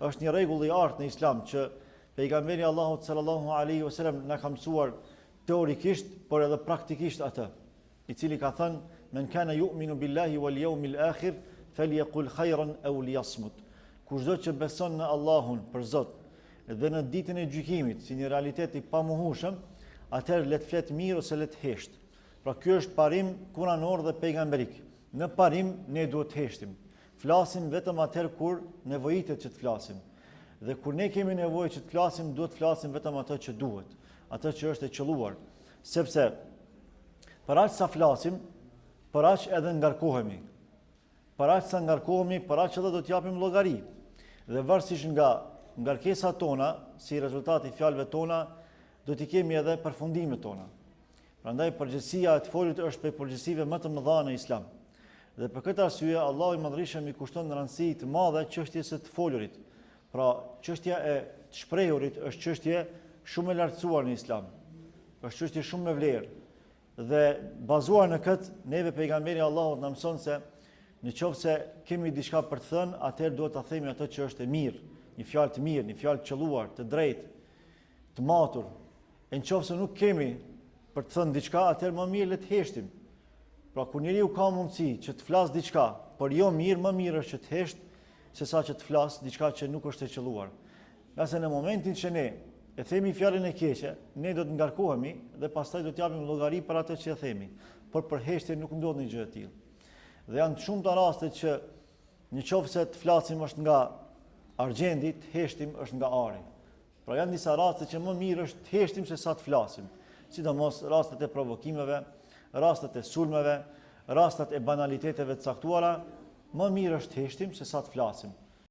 është një rregull i artë në Islam që pejgamberi Allahut sallallahu alaihi wasallam na ka mësuar teorikisht, por edhe praktikisht atë, i cili ka thënë men kana yu'minu billahi wal yawmil akhir falyaqul khayran aw liyasmut. Kushdo që beson në Allahun për Zot dhe në ditën e gjykimit si një realitet i pamohueshëm, atëherë le të flet mirë ose le të hesht. Pra ky është parim kuranor dhe pejgamberik. Në parim ne duhet të heshtim. Flasim vetëm atëherë kur nevojitet që të flasim. Dhe kur ne kemi nevojë që të flasim, duhet të flasim vetëm atë që duhet, atë që është e qelluar. Sepse për aq sa flasim, për aq edhe ngarkohemi. Për aq sa ngarkohemi, për aq edhe do të japim llogari. Dhe varësisht nga ngarkesat tona, si rezultati i fjalëve tona, do t'i kemi edhe përfundimet tona. Prandaj përgjegjësia e të folit është prej përgjegjësive më të mëdha në Islam. Dhe për këtë arsye Allahu i Madhërisht i kushton rëndësi të madhe çështjes së të folurit. Pra, çështja e të shprehurit është çështje shumë e lartësuar në Islam. Është çështje shumë me vlerë. Dhe bazuar në këtë, neve pejgamberi Allahut na mëson se nëse kemi diçka për të thënë, atëherë duhet ta themi atë që është e mirë, një fjalë të mirë, një fjalë të qelluar, të drejtë, të matur. E nëse nuk kemi për të thënë diçka, atëherë më mirë le të heshtim. Pra kur njeriu ka mundësi që të flas diçka, por jo mirë, më mirë është që të hesht sesa që të flas diçka që nuk është e qelluar. Nëse në momentin që ne e themi fjalën e keqe, ne do të ngarkohemi dhe pastaj do të japim llogari për atë që e themi. Por për heshtje nuk ndodh një gjë e tillë. Dhe janë shumë të rastet që nëse të flasim është nga argjendi, të heshtim është nga ari. Pra janë disa raste që më mirë është të heshtim se sa të flasim. Sidomos rastet e provokimeve, rastet e sulmeve, rastet e banaliteteve të caktuara, më mirë është të heshtim se sa të flasim.